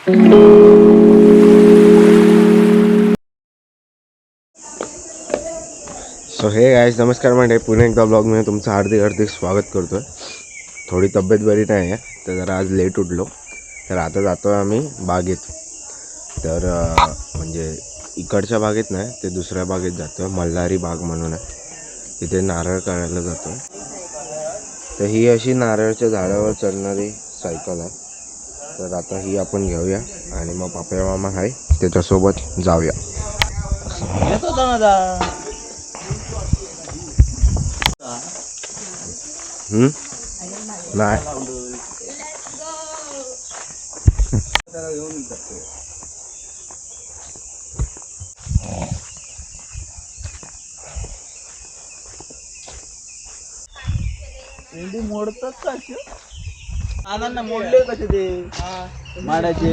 So hey guys, नमस्कार मंडळी. पुन्हा एकदा ब्लॉगमध्ये तुमचं हार्दिक स्वागत करतो आहे. थोडी तब्येत बरी नाही आहे तर जरा आज लेट उठलो. तर आता जातो आहे आम्ही बागेत. तर म्हणजे इकडच्या बागेत नाही, ते दुसऱ्या बागेत जातो आहे. मल्हारी बाग म्हणून आहे, तिथे नारळ काढायला जातो आहे. तर ही अशी नारळच्या झाडावर चढणारी सायकल आहे. तर आता ही आपण घेऊया आणि मग पापया मामा आहे त्याच्यासोबत जाऊया. नाही मोडतात का आनंद मोडले कसे ते माडाचे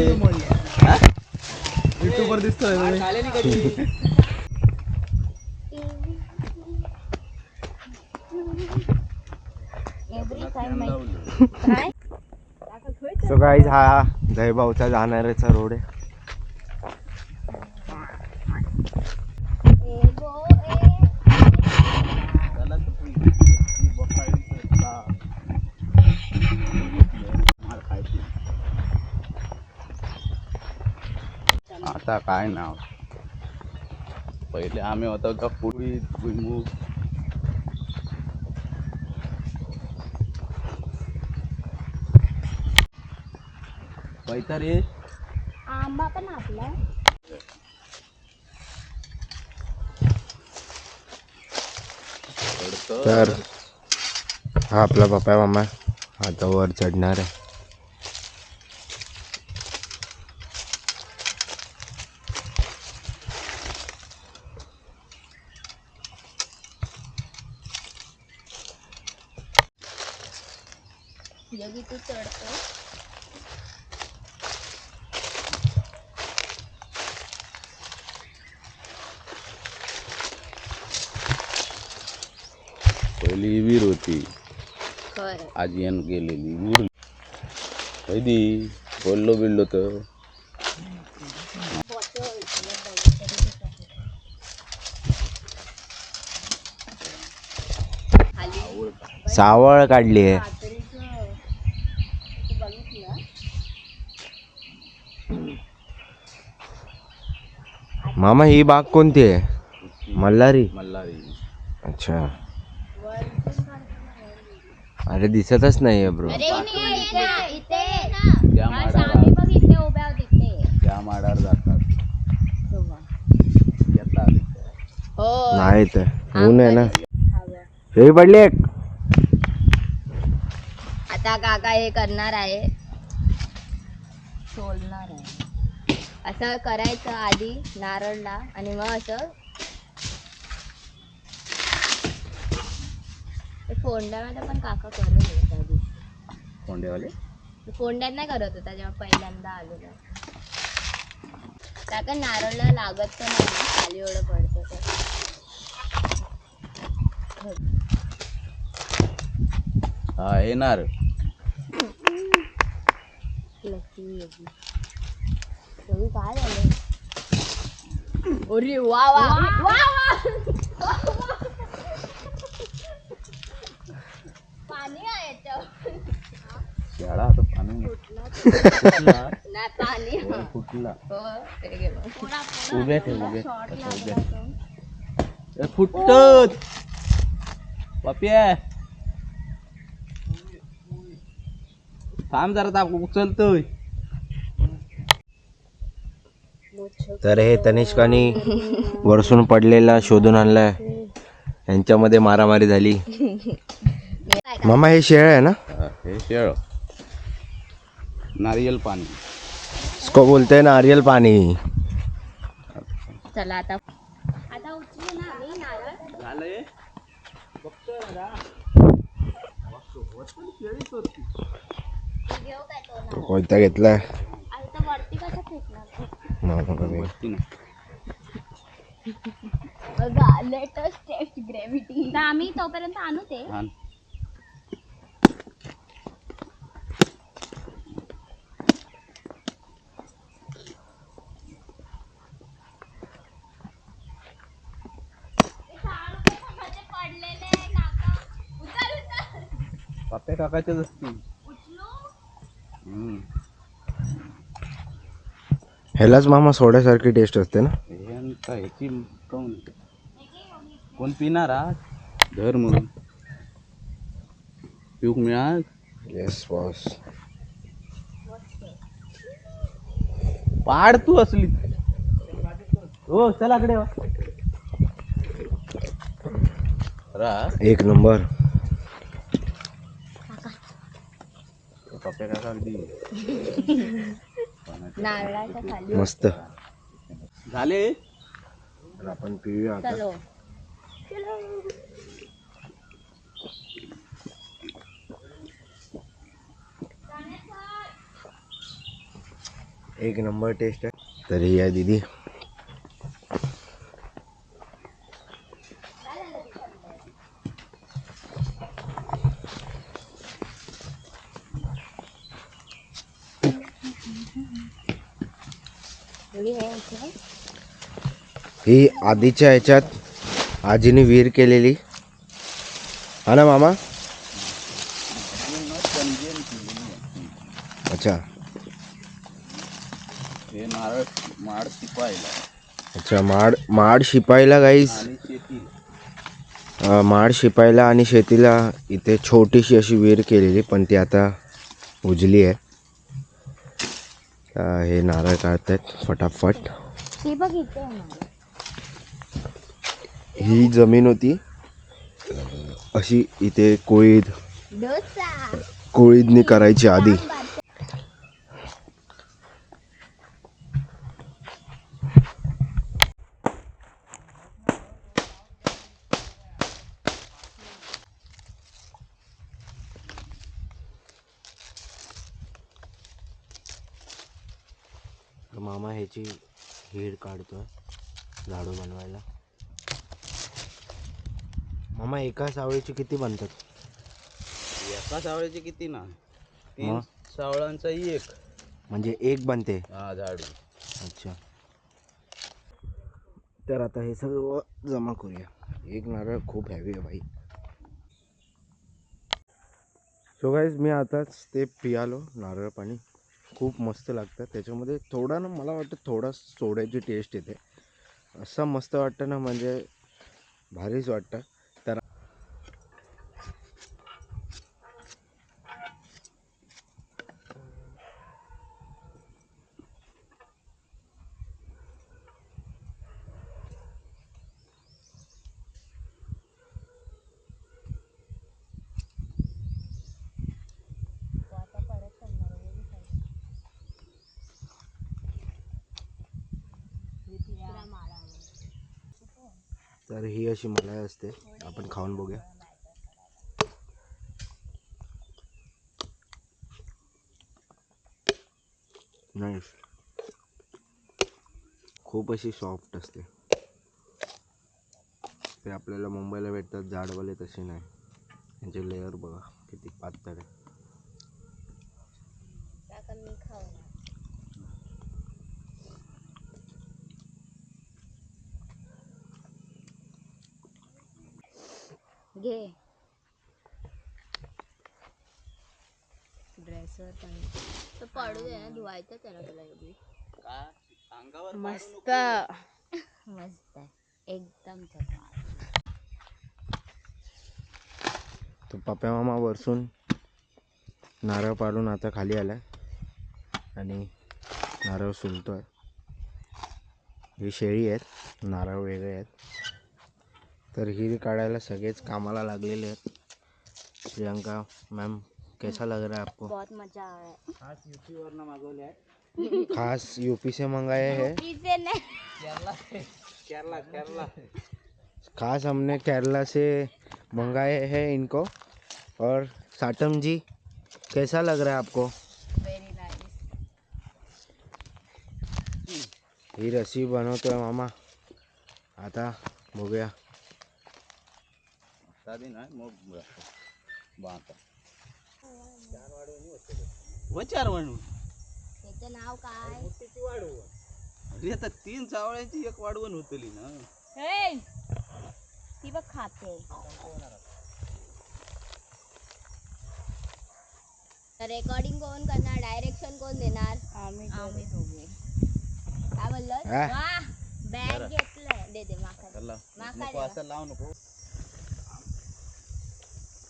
युट्यूबवर दिसतोय सो गाईज, हा दहीभाऊचा जाणाऱ्याचा रोड आहे. आता काय नाव, पहिले आम्ही होतो का पूर्वी भुईमुग पैतारे आंबा पण आपला. तर हा आपला पप्पा मामा आता वर चढणार आहे. जगी तू चढतो. पहिली विहीर होती, खरं आजी यान गेलेली विहीर कधी बोललो बिललो तर सावळ काढली आहे. मामा ही बाग कोणती आहे? मल्हारी. मल्हारी. अच्छा, अरे दिसतच नाही आहे ब्रो. त्या माडावर जातात नाही तर ऊन आहे ना. हे पडली एक. आता काका हे करणार आहे, सोलणार आहे. असं करायचं आधी नारळला आणि मग असं फोंड्यामध्ये पण काका करत होते त्या दिवशी. कोंडेवाले फोंड्यात नाही करत होता जेव्हा पहिल्यांदा आलेला. त्या नारळला लागत तर नाही ना, खाली एवढं पडतं तर. हा येणार. काय झालं? अरे वा वा वा वा, पाणी आहे याच्यावर. शाळा आता पाणी नाही पाणी फुटला. उभे फुटत पप्या थांब जरा, ताप उचलतोय. तर हे तनिष्कानी वरसून पडलेला शोधून आणलाय. यांच्यामध्ये मारामारी झाली. मामा हे शेळ आहे ना? हे शेळ नारियल पाणी इसको बोलते हैं नारियल पाणी. चला आता उचलू ना आम्ही नारळ. झालंय घेऊ काय तो नारळ? कोयता घेतलाय. आता वरती कसं फेकणार? बघा, लेटेस्ट टेस्ट ग्रॅव्हिटी. आम्ही तोपर्यंत आणू ते. टाकायच्याच असते. ह्यालाच मामा सोड्यासारखी टेस्ट असते ना. ह्याची काऊन कोण पिणार आज धर म्हणून पिऊक मिळाल. Yes boss. पाड तू असली हो चला कडे एक नंबर. पप्पे काका अगदी नारळाच्या खाली मस्त. झाले. तर आपण पिऊया आता. चलो एक नंबर टेस्ट आहे. तर ही आहे दीदी. ही आधीच्या ह्याच्यात आजीने विहीर केलेली हा ना मामा. अच्छा हे नारळ माड शिपायला अच्छा. माड शिपायला गाईस. आणि शेती माड शिपायला आणि शेतीला इथे छोटीशी अशी विहीर केलेली, पण ती आता उजली आहे. हे नारळ काढतायत फटाफट. ती बघ इथे ही जमीन होती अशी, इथे डोसा कोळीदनी करायची आधी. मामा ह्याची हीड काढतोय झाडू बनवायला. मामा एका सावळीची किती बनतात? एका सावळ्याचे किती ना तीन मग? सावळांचा एक म्हणजे एक बनते. हा झाडू. अच्छा. तर आता हे सगळं जमा करूया. एक नारळ खूप हॅवी आहे भाई. सो गाईज मी आताच ते पियालो नारळ पाणी. खूप मस्त लागतं. त्याच्यामध्ये थोडा ना मला वाटतं थोडा सोड्याची टेस्ट येते. असं मस्त वाटतं ना, म्हणजे भारीच वाटतं. तर तर ही अशी मलाई असते. आपण खाऊन बघूया. नाईस. खूप अशी सॉफ्ट असते. ते आपल्याला मुंबईला भेटतात जाडवाले, तसे नाही. त्यांचे लेअर बघा किती पातळ आहे. घे ड्रेसवर पण पाडू दे ना, धुवायचं त्याला तुला एवढी. अंगावर मस्त मस्त एकदम झकास. तो पप्पा मामा वरसून नारळ पाडून आता खाली आलाय आणि नारळ सोलतोय. ही शेळी आहेत, नारळ वेगळे आहेत. तर ही काढायला सगळेच कामाला लागलेले आहेत. प्रियंका मैम, कैसा लग रहा है आपको? बहुत मजा आ रहा है. खास यूपी वरनं मागवले आहे. खास यूपी से मंगाए हैं. इथे नाही. केरला केरला खास हमने केरला से मंगाए हैं इनको. और साटम जी, कैसा लग रहा है आपको? Very nice. ही रस्सी बनवतोय मामा. आता बघूया. साधी नाही मग बांधा 4 वाढवणी होते. 4 वाढवणी. त्याचं नाव काय? मोठीची वाढवण. अरे आता 3 सावळ्यांची एक वाढवण होतली ना. हे ती बघ खाते. रेकॉर्डिंग कोण करणार, डायरेक्शन कोण देणार? आम्ही दोघे. काय बोललं? हा? वा बॅग घेतलंय. दे दे माका दे. चला माका नको दे. असं लावू नको.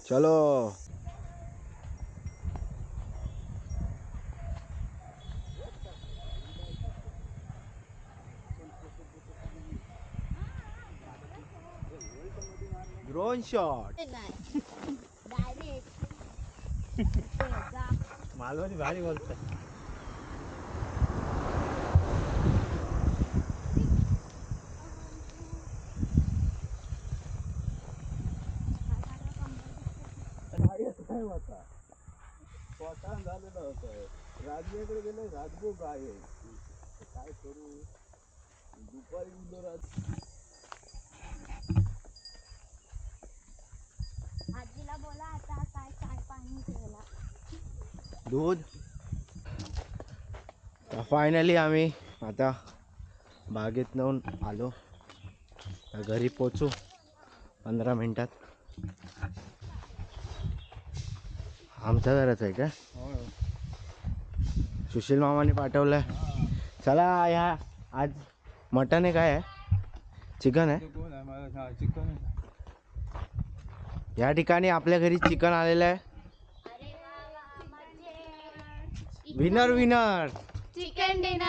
चलो. Drone shot. नाही डायरेक्ट जा. मालवणी भारी बोलतोय. काय होता स्वतः झालेलं होतं. राजगीकडे गेले, राजगो गाय आहे. काय करू दुपारी आजीला बोला आता काय चाय पाणी ठेवला. दूध. फायनली आम्ही आता बागेत नेऊन आलो. तर घरी पोचू 15 मिनिटात. आमच्या घराच आहे का? सुशील मामाने पाठवलंय. चला ह्या आज मटन आहे, काय आहे? चिकन आहे. चिकन या ठिकाणी आपल्या घरी चिकन आलेलं आहे. अरे वा वा मजे. Winner winner chicken dinner.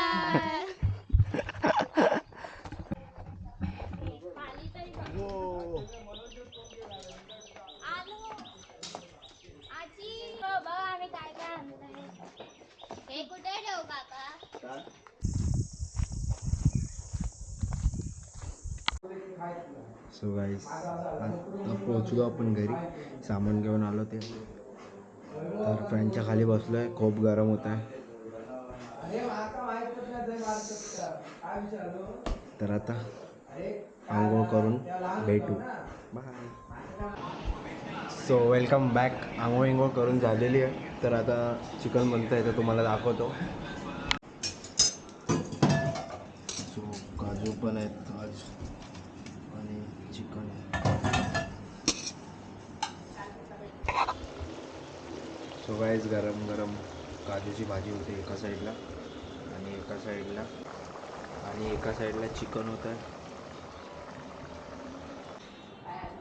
आलो आजी. हो बघ आम्ही काय काय आणलंय. हे कुठे ठेवू काका? सो गाईस आता पोहोचलो आपण घरी. सामान घेऊन आलो ते. तर फॅनच्या खाली बसलोय. खूप गरम होत आहे. तर आता आंघोळ करून भेटू. बाय. So welcome back. आंघोळ इंघोळ करून झालेली आहे. तर आता चिकन बनतं आहे, तर तुम्हाला दाखवतो. सो काजू पण आहेत आज आणि चिकन. सो गाईस गरम गरम काजूची भाजी होती एका साईडला आणि एका साईडला चिकन होतं.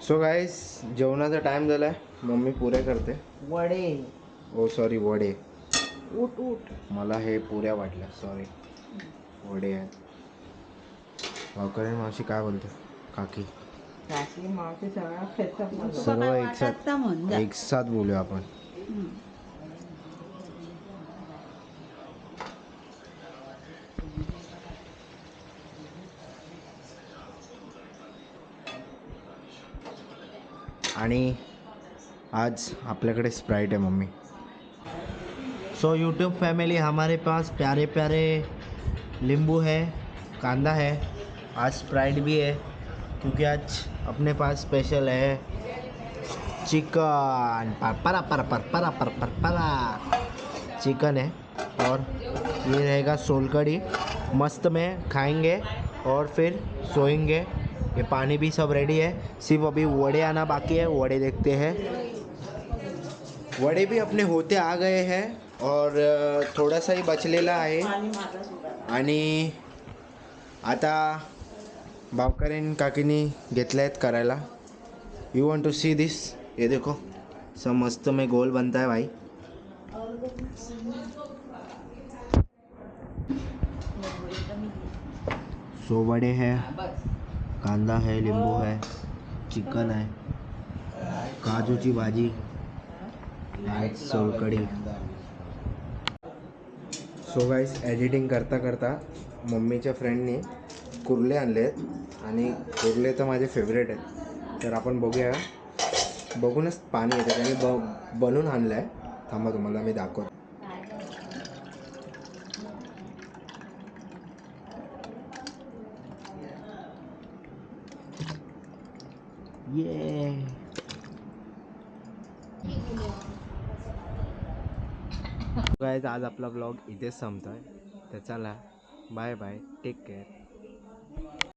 सो गाईस जेवणाचा टाइम झाला आहे. मम्मी पुऱ्या करते. वडे. ओ सॉरी वडे. उठ उठ. मला हे पुऱ्या वाटल्या. सॉरी वडे आहेत. भावकरी मावशी काय बोलते? काकी काकी मावशी सगळ्या सर्व एक साथ बोलूया आपण. आणि आज आपल्याकडे स्प्राइट आहे मम्मी. सो यूट्यूब फैमिली, हमारे पास प्यारे प्यारे नींबू है, कांदा है, आज स्प्राइट भी है क्योंकि आज अपने पास स्पेशल है चिकन. परपरा परपरा परपरा चिकन है और ये रहेगा सोलकड़ी. मस्त में खाएंगे और फिर सोएंगे. ये पानी भी सब रेडी है, सिर्फ अभी वड़े आना बाकी है. वड़े देखते हैं. वड़े भी अपने होते आ गए हैं और थोडासा ही बचलेला आहे. आणि आता भावकरीन काकीनी घेतले आहेत करायला. You want to see this? ये देखो सब मस्त में गोल बनता है भाई. सो वड़े है, कांदा है, लिंबू है, चिकन है, काजूची भाजी आणि सोलकढी. सो गाईस एडिटिंग करता करता मम्मीच्या फ्रेंडनी कुर्ले आणले आहेत आणि कुर्ले तर माझे फेवरेट आहेत. तर आपण बघूया. बघूनच पाणी येते. त्याने बनवून आणलं आहे. थांबा तुम्हाला मी दाखवतो. ये गाईज आज आपला ब्लॉग इथेच संपतोय. तर चला बाय बाय, टेक केअर.